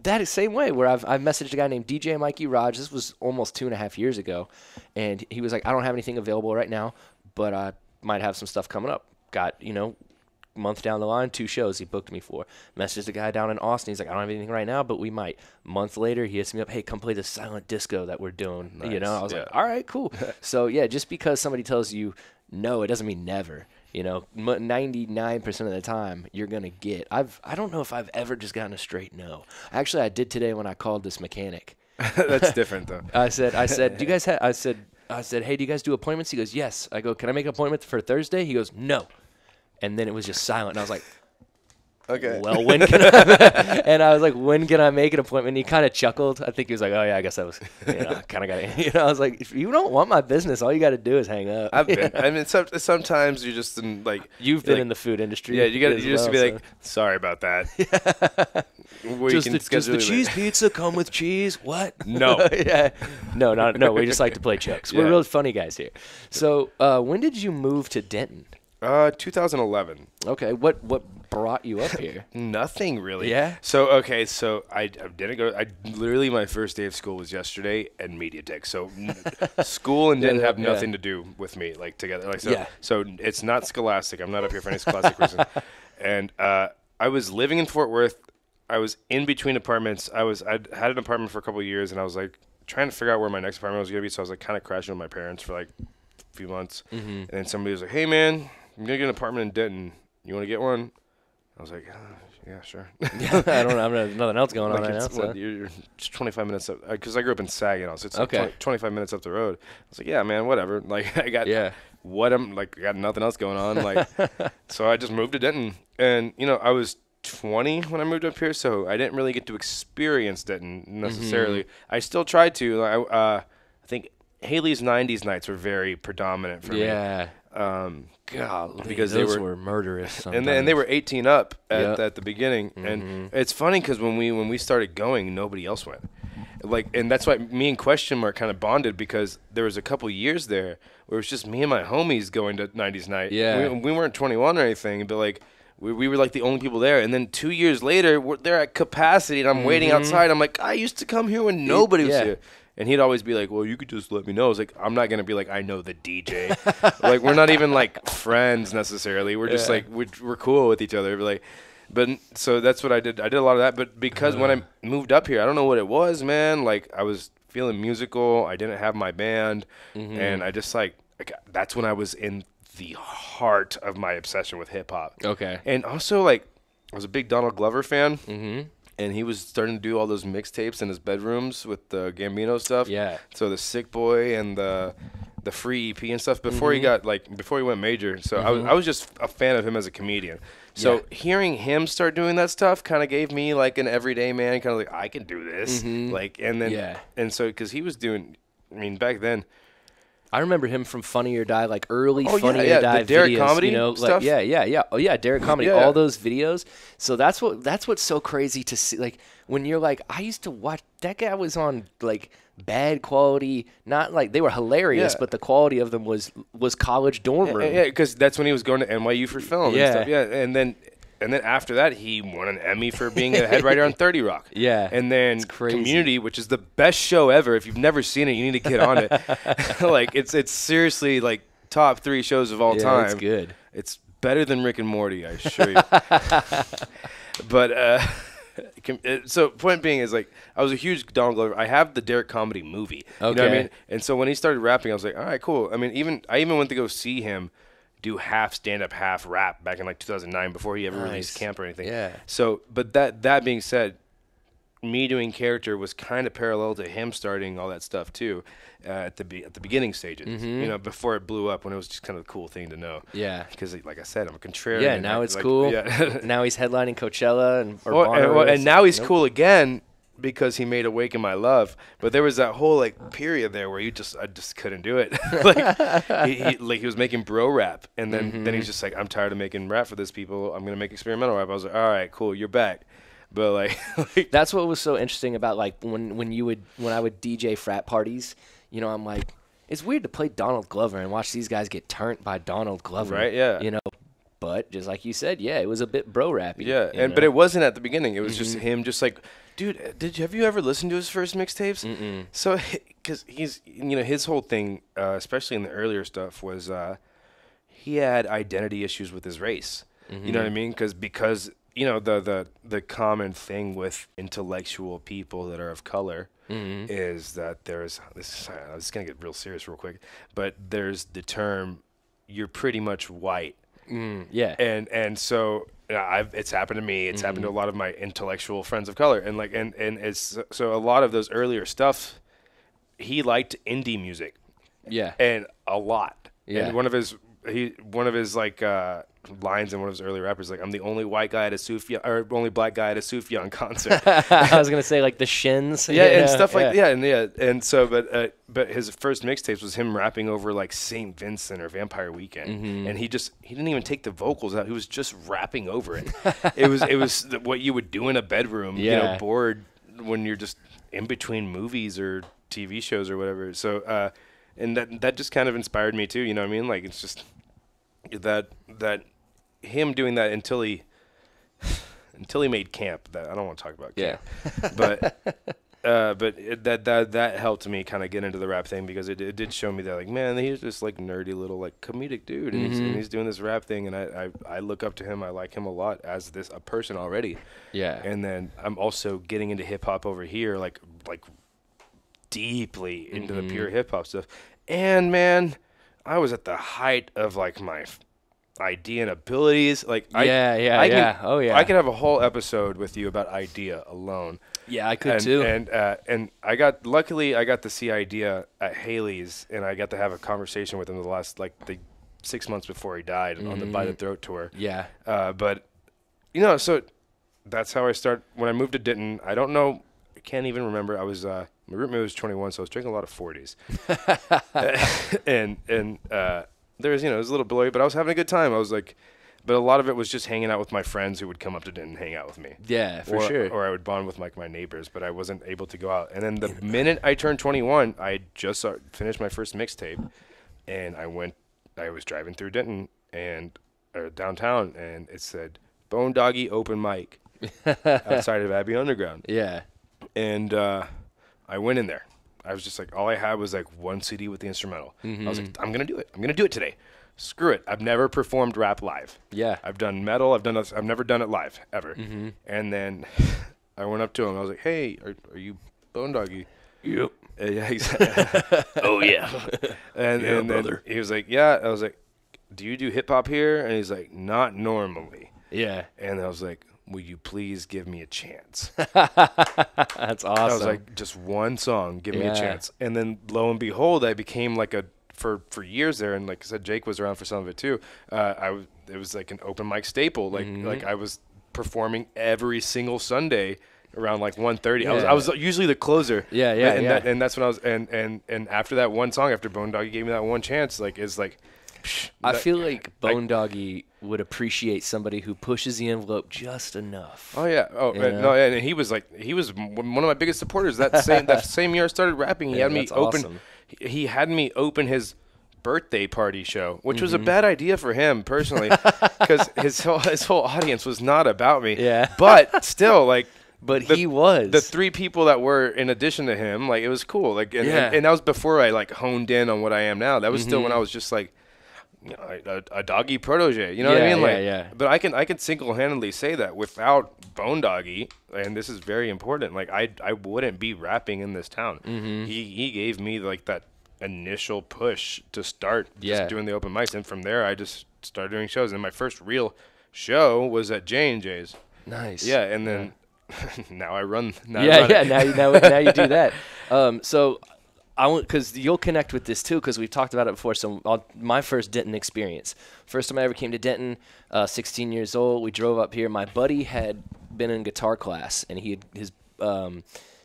that same way where I've messaged a guy named DJ Mikey Raj. This was almost 2.5 years ago, and he was like, I don't have anything available right now, but I might have some stuff coming up. Got month down the line, 2 shows he booked me for. Messaged a guy down in Austin. He's like, I don't have anything right now, but we might. Month later, he hits me up, hey, come play the silent disco that we're doing. Nice. I was like, all right, cool. So yeah, just because somebody tells you no, it doesn't mean never. 99% of the time you're going to get. I don't know if I've ever just gotten a straight no. Actually, I did today when I called this mechanic. That's different though. I said, do you guys have, I said, hey, do you guys do appointments? He goes, yes. I go, can I make an appointment for Thursday? He goes, no. And then it was just silent. And I was like, okay. Well, when can I? And I was like, when can I make an appointment? And he kind of chuckled. I think he was like, oh yeah, I guess I was, I kind of got it. I was like, if you don't want my business, all you got to do is hang up. I've been. I mean, sometimes you're just in like. You've been in the food industry. Yeah, you just be like, sorry about that. Does the cheese pizza come with cheese? What? No. Yeah. No. We just like to play jokes. Yeah. We're real funny guys here. So, when did you move to Denton? 2011. Okay. What brought you up here? Nothing really. Yeah? So I didn't go. Literally my first day of school was yesterday at MediaTek. So school and didn't have nothing to do with me together. So it's not Scholastic. I'm not up here for any Scholastic reason. And I was living in Fort Worth. I was in between apartments. I'd had an apartment for a couple of years, and I was like trying to figure out where my next apartment was gonna be. So I was like kind of crashing with my parents for like a few months. Mm-hmm. And then somebody was like, "Hey man, I'm gonna get an apartment in Denton. You want to get one?" I was like, yeah, sure. Yeah, I don't have nothing else going on right now. So. You're just 25 minutes up, because I grew up in Saginaw, so it's okay. 25 minutes up the road. I was like, yeah, man, whatever. Like, I got I got nothing else going on. Like, so I just moved to Denton, and I was 20 when I moved up here, so I didn't really get to experience Denton necessarily. Mm-hmm. I still tried to. I think Haley's 90s nights were very predominant for me. Yeah. God, because those were murderous sometimes. And they were 18 up at the beginning. Mm-hmm. And it's funny because when we started going, nobody else went. And that's why me and Question Mark kind of bonded, because there was a couple years there where it was just me and my homies going to 90s night. Yeah. We weren't 21 or anything, but we were like the only people there. And then 2 years later, they're at capacity, and I'm waiting outside. I'm like, I used to come here when nobody was here. And he'd always be like, well, you could just let me know. I was like, I'm not going to be like, I know the DJ. We're not even friends necessarily. We're just we're cool with each other. But so that's what I did. I did a lot of that. But because when I moved up here, I don't know what it was, man. I was feeling musical. I didn't have my band. Mm-hmm. And I just that's when I was in the heart of my obsession with hip hop. Okay. And also I was a big Donald Glover fan. Mm-hmm. And he was starting to do all those mixtapes in his bedrooms with the Gambino stuff. Yeah. So the Sick Boy and the Free EP and stuff before he got before he went major. So I was just a fan of him as a comedian. So hearing him start doing that stuff kind of gave me an everyday man kind of I can do this. Mm-hmm. And so because he was doing, back then. I remember him from Funny or Die, early Funny or Die the Derek videos, comedy stuff. Oh yeah, Derek comedy, all those videos. So that's what's so crazy to see. When you're I used to watch, that guy was on bad quality, not they were hilarious, but the quality of them was college dorm room. Yeah, because that's when he was going to NYU for film and stuff. Yeah, and then after that, he won an Emmy for being a head writer on 30 Rock. Yeah. And then Community, which is the best show ever. If you've never seen it, you need to get on it. It's seriously top 3 shows of all time. It's good. It's better than Rick and Morty, I assure you. But so point being is I was a huge Donald Glover. I have the Derek comedy movie. Okay. You know what I mean? And so when he started rapping, I was like, all right, cool. I even went to go see him do half stand-up, half rap back in 2009 before he ever released Camp or anything. Yeah. So, but that being said, me doing character was kind of parallel to him starting all that stuff too, at the beginning stages. You know, before it blew up, when it was just kind of a cool thing to know. Yeah. Because like I said, I'm a contrarian. Yeah, now it's like, cool. Yeah. Now he's headlining Coachella and and now he's cool again because he made Awaken My Love. But there was that whole like period there where I just couldn't do it. Like he was making bro rap, and then he's just like, I'm tired of making rap for this people. I'm gonna make experimental rap. I was like, all right, cool, you're back. But like that's what was so interesting about like when I would DJ frat parties. You know, I'm like, it's weird to play Donald Glover and watch these guys get turned by Donald Glover. Right? Yeah. You know, but just like you said, yeah, it was a bit bro rappy. Yeah, but it wasn't at the beginning. It was just him, just like, dude, have you ever listened to his first mixtapes? So, because he's, you know, his whole thing, especially in the earlier stuff, was he had identity issues with his race. You know what I mean? Because you know the common thing with intellectual people that are of color is that there's this. I'm just gonna get real serious real quick, but there's the term, you're pretty much white. Yeah. And so it's happened to me. It's happened to a lot of my intellectual friends of color, and like and it's so a lot of those earlier stuff. He liked indie music. Yeah. And a lot. Yeah. And one of his like lines in one of his early rappers, like, I'm the only white guy at a Sufjan, or only black guy at a Sufjan concert. I was gonna say like the Shins. Yeah, and stuff like and so but his first mixtapes was him rapping over like St. Vincent or Vampire Weekend, and he didn't even take the vocals out. He was just rapping over it. it was what you would do in a bedroom, you know, bored when you're just in between movies or TV shows or whatever. So and that just kind of inspired me too. You know what I mean? Like, it's just that him doing that until he made Camp. That I don't want to talk about Camp. But that helped me kind of get into the rap thing, because it did show me that, like, man, he's just like nerdy little like comedic dude, and he's doing this rap thing, and I look up to him. I like him a lot as a person already. Yeah. And then I'm also getting into hip hop over here, like deeply into the pure hip hop stuff. And man, I was at the height of like my idea and abilities. Like I could have a whole episode with you about idea alone. Yeah, I could too. And I got to see Idea at Haley's, and I got to have a conversation with him the 6 months before he died on the By the Throat tour. Yeah. But you know, so that's how I start. When I moved to Denton, I don't know, I can't even remember. I was my roommate was 21, so I was drinking a lot of 40s. and there was, you know, it was a little blurry, but I was having a good time. I was like, but a lot of it was just hanging out with my friends who would come up to Denton and hang out with me. Yeah, for sure. Or I would bond with like my neighbors, but I wasn't able to go out. And then the minute I turned 21, I just finished my first mixtape, and I was driving through Denton or downtown, and it said Bone Doggy open mic outside of Abbey Underground. Yeah. And I went in there. I was just like, all I had was like one CD with the instrumental. I was like, I'm gonna do it. I'm gonna do it today. Screw it. I've never performed rap live. Yeah. I've done metal. I've never done it live ever. And then I went up to him. I was like, hey, are you Bone Doggy? Yep. Yeah, exactly. Oh yeah. And then he was like, yeah. I was like, do you do hip hop here? And he's like, not normally. Yeah. And I was like, will you please give me a chance? That's awesome. I was like, just one song, give me a chance. And then lo and behold, I became like for years there, and like I said, Jake was around for some of it too. It was like an open mic staple. Like I was performing every single Sunday around like 1:30. I was usually the closer. Yeah. And that's when I was and after that one song, after Bone Doggy gave me that one chance, like it's like. I feel like Bone Doggy would appreciate somebody who pushes the envelope just enough. Oh yeah. Oh no. And he was one of my biggest supporters. That same year I started rapping, he had me open. Awesome. He had me open his birthday party show, which was a bad idea for him personally, because his whole audience was not about me. Yeah. But still, like. But he was the three people that were in addition to him. Like, it was cool. Like, and that was before I like honed in on what I am now. That was still when I was just like. You know, a doggy protege, you know what I mean? Like, but I can single-handedly say that without Bone Doggy, and this is very important. Like, I wouldn't be rapping in this town. He gave me like that initial push to start just doing the open mics, and from there I just started doing shows. And my first real show was at J&J's. Nice. Yeah, and then now I run. Now you do that. So I want, because you'll connect with this too, because we've talked about it before. So my first Denton experience. First time I ever came to Denton, 16 years old. We drove up here. My buddy had been in guitar class, and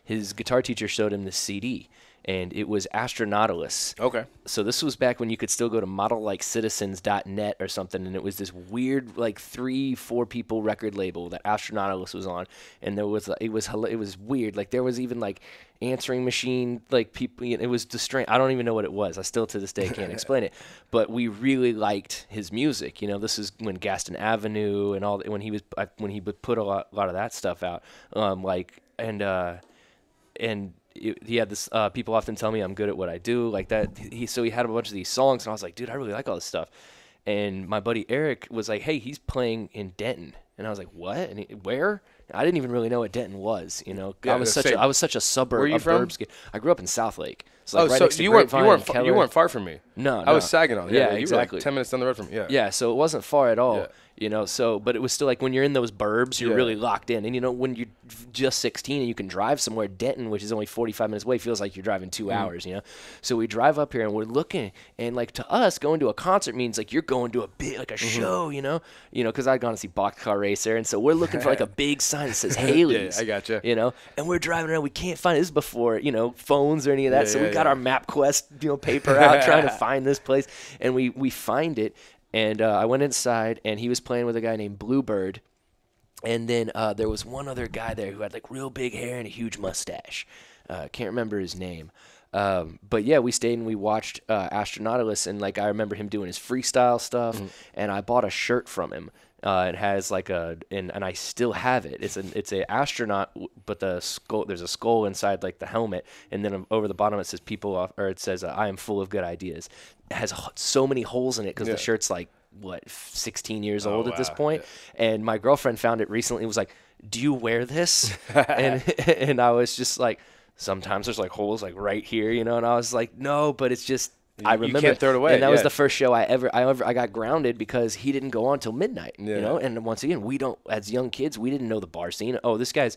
his guitar teacher showed him this CD, and it was Astronautilus. Okay. So this was back when you could still go to modellikecitizens.net or something, and it was this weird, like 3-4 people record label that Astronautilus was on, and it was weird. Like there was even like answering machine, like people. It was strange. I don't even know what it was. I still to this day can't explain it. But we really liked his music. This is when Gaston Avenue and all when he would put a lot of that stuff out. And he had this. People often tell me I'm good at what I do, like that. So he had a bunch of these songs, and I was like, dude, I really like all this stuff. And my buddy Eric was like, hey, he's playing in Denton, and I was like, what? And where? I didn't even really know what Denton was. Yeah, I was such a suburb. Where are you from? I grew up in Southlake. So So you weren't far from me. No, I was Saginaw. Yeah, you exactly. were like 10 minutes down the road from me. Yeah. Yeah, so it wasn't far at all. Yeah. But it was still like when you're in those burbs, you're really locked in. And, when you're just 16 and you can drive somewhere, Denton, which is only 45 minutes away, feels like you're driving 2 hours, So we drive up here and we're looking, and like to us, going to a concert means like you're going to a big, like a show, because I'd gone to see Boxcar Racer. And so we're looking for like a big sign that says Haley's. Yeah, I gotcha. And we're driving around. We can't find it. This is before, phones or any of that. So we got our MapQuest, paper out trying to find this place. And we find it. And I went inside, and he was playing with a guy named Bluebird. And then there was one other guy there who had like real big hair and a huge mustache. Can't remember his name. But yeah, we stayed and we watched Astronautilus, and like I remember him doing his freestyle stuff. And I bought a shirt from him. It has like and I still have it. It's a astronaut, but there's a skull inside like the helmet, and then over the bottom it says I am full of good ideas. It has so many holes in it because the shirt's like 16 years old at this point. Yeah. And my girlfriend found it recently and was like, do you wear this? and I was just like, sometimes there's like holes like right here, and I was like, no, but it's just, I remember, you can't throw it away. And that was the first show I got grounded because he didn't go on till midnight. And once again, we don't, as young kids, we didn't know the bar scene. Oh, this guy.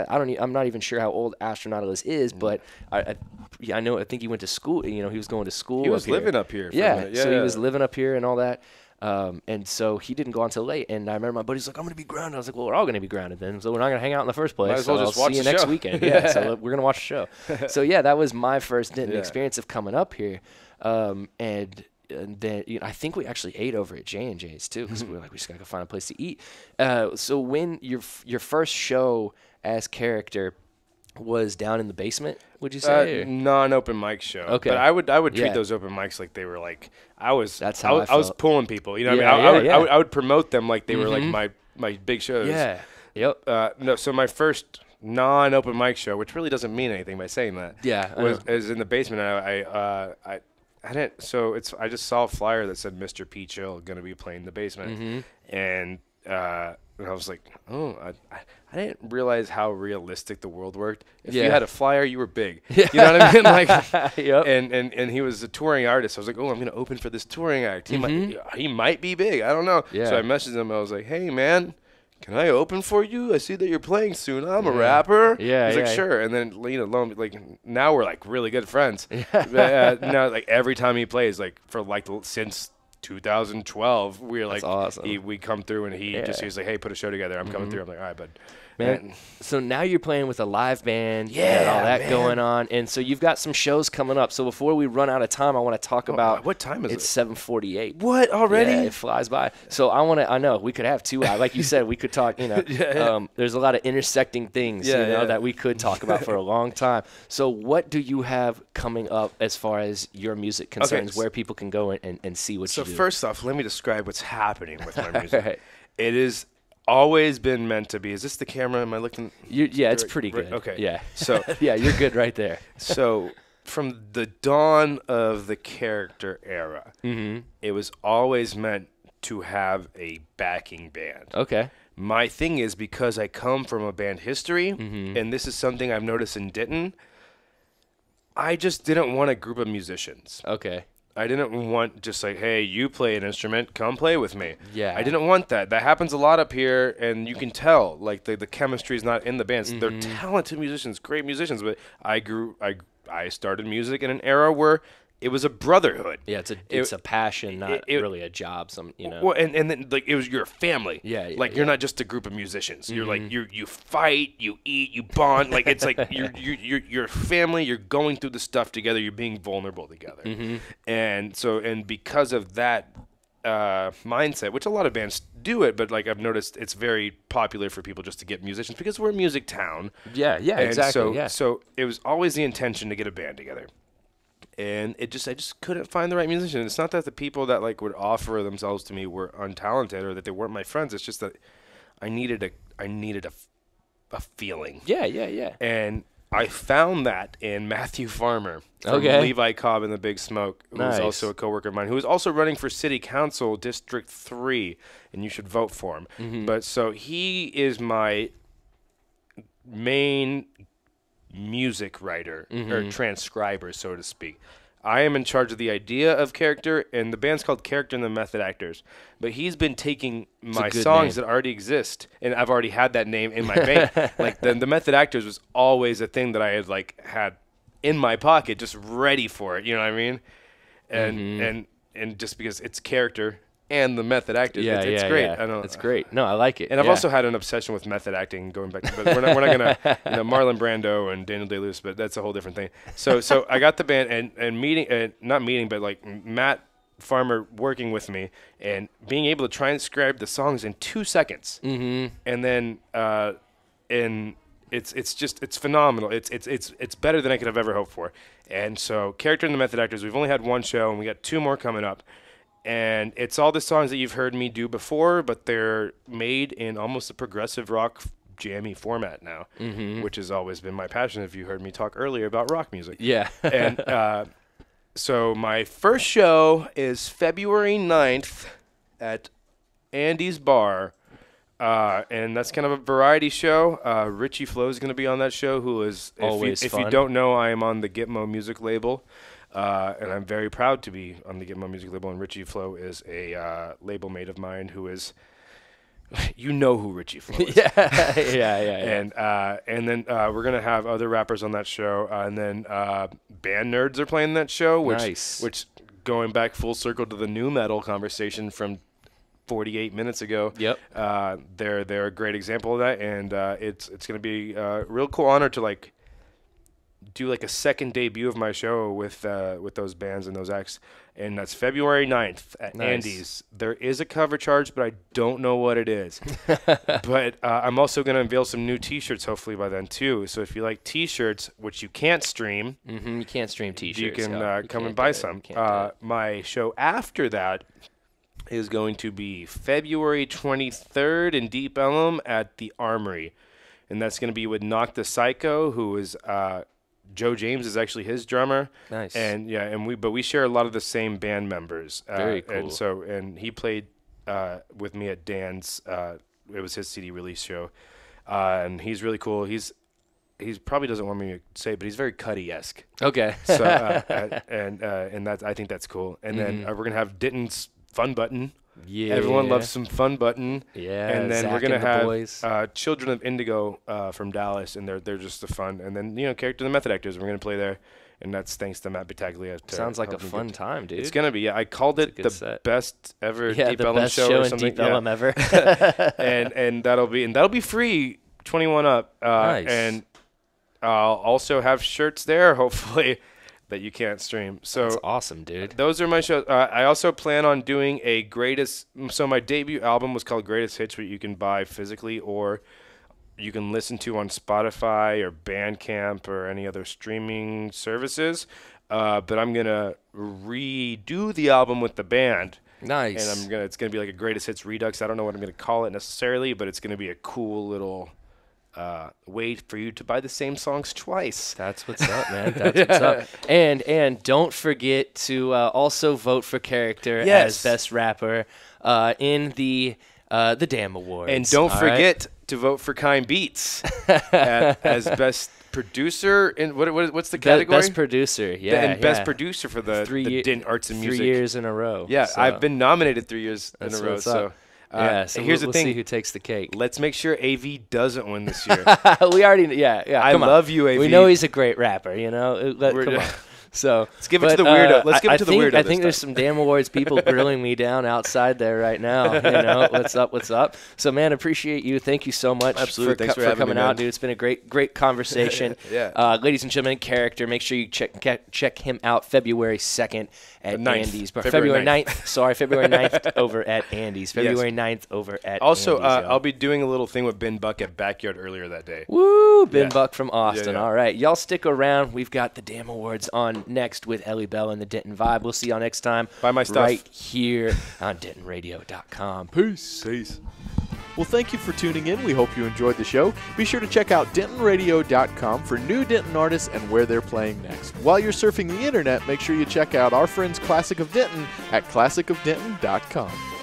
I'm not even sure how old Astronautilus is, but I think he went to school. He was going to school. He was living up here. So he was living up here and all that. And so he didn't go until late. And I remember my buddy's like, I'm going to be grounded. I was like, well, we're all going to be grounded then. So we're not going to hang out in the first place. Might as well just watch see you the next show. Weekend. Yeah. So we're going to watch the show. So yeah, that was my first Denton experience of coming up here. And then I think we actually ate over at J&J's too, because we were like, we just gotta go find a place to eat. So when your first show as character was down in the basement, would you say? Non-open mic show. Okay, but I would treat those open mics like they were like I was pulling people. I would promote them like they were like my big shows. Yeah. Yep. No. So my first non-open mic show, which really doesn't mean anything by saying that. Yeah. Was in the basement. I didn't. So I just saw a flyer that said Mr. P. Chill going to be playing the basement, and I was like, oh, I didn't realize how realistic the world worked. If you had a flyer, you were big. You know what I mean? Like, and he was a touring artist. I was like, oh, I'm going to open for this touring act. He might be big. I don't know. Yeah. So I messaged him. I was like, hey, man, can I open for you? I see that you're playing soon. I'm a rapper. Yeah, he's like, sure. And then, now we're like really good friends. Now, like every time he plays, like for like since 2012, we're like, that's awesome. We come through and he was like, hey, put a show together. I'm coming through. I'm like, all right, bud. Man, so now you're playing with a live band, and all that going on, and so you've got some shows coming up. So before we run out of time, I want to talk about what time is it? It's 7:48. What already? Yeah, it flies by. So I know we could have 2 hours, like you said, we could talk. There's a lot of intersecting things, that we could talk about for a long time. So what do you have coming up as far as your music concerns, where people can go and see what you do? So first off, let me describe what's happening with my music. Right. It is always been meant to be. Is this the camera? Am I looking? It's pretty good. Okay. Yeah. So yeah, you're good right there. So from the dawn of the character era, it was always meant to have a backing band. Okay. My thing is, because I come from a band history, and this is something I've noticed in Denton, I just didn't want a group of musicians. Okay. I didn't want just like, hey, you play an instrument, come play with me. Yeah. I didn't want that. That happens a lot up here, and you can tell, like, the chemistry is not in the bands. They're talented musicians, great musicians, but I started music in an era where it was a brotherhood. Yeah, it's a passion, not really a job. Well, and then like it was your family. Yeah, like you're not just a group of musicians. You're like you fight, you eat, you bond. Like it's like you're family. You're going through the stuff together. You're being vulnerable together. And because of that mindset, which a lot of bands do it, but like I've noticed it's very popular for people just to get musicians because we're a music town. Yeah, And exactly. So it was always the intention to get a band together. And I just couldn't find the right musician. It's not that the people that like would offer themselves to me were untalented or that they weren't my friends. It's just that I needed a feeling. Yeah. And I found that in Matthew Farmer from Okay. Levi Cobb and the Big Smoke, who was Nice. also a coworker of mine, who is also running for City Council District 3, and you should vote for him. But so he is my main music writer or transcriber, so to speak. I am in charge of the idea of character, and the band's called Character and the Method Actors. But he's been taking my good songs name. that already exist, and I've already had that name in my bank. Like the Method Actors was always a thing that I had like had in my pocket, just ready for it. You know what I mean? And just because it's character and the method actors, it's great. Yeah. I know It's great. No, I like it. And I've Yeah. also had an obsession with method acting going back to, but we're not gonna, Marlon Brando and Daniel Day-Lewis, but that's a whole different thing. So I got the band and not meeting, but like Matt Farmer working with me and being able to transcribe the songs in 2 seconds. And then, it's phenomenal. It's better than I could have ever hoped for. And so Character and the Method Actors, we've only had one show and we got 2 more coming up. And it's all the songs that you've heard me do before, but they're made in almost a progressive rock jammy format now, which has always been my passion. If you heard me talk earlier about rock music. Yeah. And so my first show is February 9th at Andy's Bar. And that's kind of a variety show. Richie Flo is going to be on that show, who is, if you don't know, I am on the Gitmo music label. And I'm very proud to be on the Gitmo music label. And Richie Flo is a label mate of mine who is, you know who Richie Flo is. Yeah. And then we're going to have other rappers on that show. And then Band Nerds are playing that show, which going back full circle to the new metal conversation from 48 minutes ago. Yep. They're a great example of that, and it's going to be a real cool honor to like do like a second debut of my show with those bands and those acts, and that's February 9th at Andy's. There is a cover charge, but I don't know what it is. But I'm also going to unveil some new T-shirts hopefully by then too. So if you like T-shirts, which you can't stream, You can't stream T-shirts. you can come and buy some. My show after that is going to be February 23rd in Deep Ellum at the Armory. And that's going to be with Knock the Psycho, who is Joe James is actually his drummer. Nice. And we share a lot of the same band members. Very cool. And he played with me at Dan's, it was his CD release show. And he's really cool. He's probably doesn't want me to say, but he's very Cuddy-esque. Okay. So and that's, I think that's cool. And then we're gonna have Ditton's Fun Button. Yeah. Everyone loves some Fun Button. Yeah. And then Zach we're gonna and the have boys. Children of Indigo from Dallas, and they're just the fun. And then Character and the Method Actors, we're gonna play there, and that's thanks to Matt Battaglia. Sounds like a fun time, dude. It's gonna be. Yeah, I called it the set. best ever Yeah, Deep the Ellum best show show or in something. Deep Ellum ever. and that'll be free, 21 up. Nice. And I'll also have shirts there, hopefully, that you can't stream. So That's awesome, dude. those are my shows. I also plan on doing a greatest. So my debut album was called Greatest Hits, which you can buy physically or you can listen to on Spotify or Bandcamp or any other streaming services. But I'm gonna redo the album with the band. Nice. And it's gonna be like a Greatest Hits Redux. I don't know what I'm gonna call it necessarily, but it's gonna be a cool little way for you to buy the same songs twice. That's what's up, man. That's what's up. And don't forget to also vote for Character as best rapper in the Damn Awards. And don't forget to vote for Kind Beats as best producer. And what's the category? Best producer, And best producer for the Denton Arts and Music. 3 years in a row. Yeah, so. I've been nominated 3 years in a row. So, so here's we'll the thing. see who takes the cake. Let's make sure AV doesn't win this year. We already, I love you, AV. We know he's a great rapper, you know? Come on. So let's give it to the weirdo. Let's give it to the weirdo. I think there's some Damn Awards people grilling me down outside there right now. You know, what's up? What's up? So, man, appreciate you. Thank you so much Absolutely. for coming out, dude. It's been a great conversation. Yeah. Ladies and gentlemen, Character. Make sure you check him out February 2nd at Andy's. February 9th. Sorry, February 9th over at Andy's. February 9th over at also, Andy's. I'll be doing a little thing with Ben Buck at Backyard earlier that day. Woo! Ben Buck from Austin. Yeah. All right. Y'all stick around. We've got the Damn Awards on next with Ellie Bell and the Denton Vibe. We'll see y'all next time. Buy my stuff. Right here on DentonRadio.com. Peace. Well, thank you for tuning in. We hope you enjoyed the show. Be sure to check out DentonRadio.com for new Denton artists and where they're playing next. While you're surfing the internet, make sure you check out our friends Classic of Denton at ClassicofDenton.com.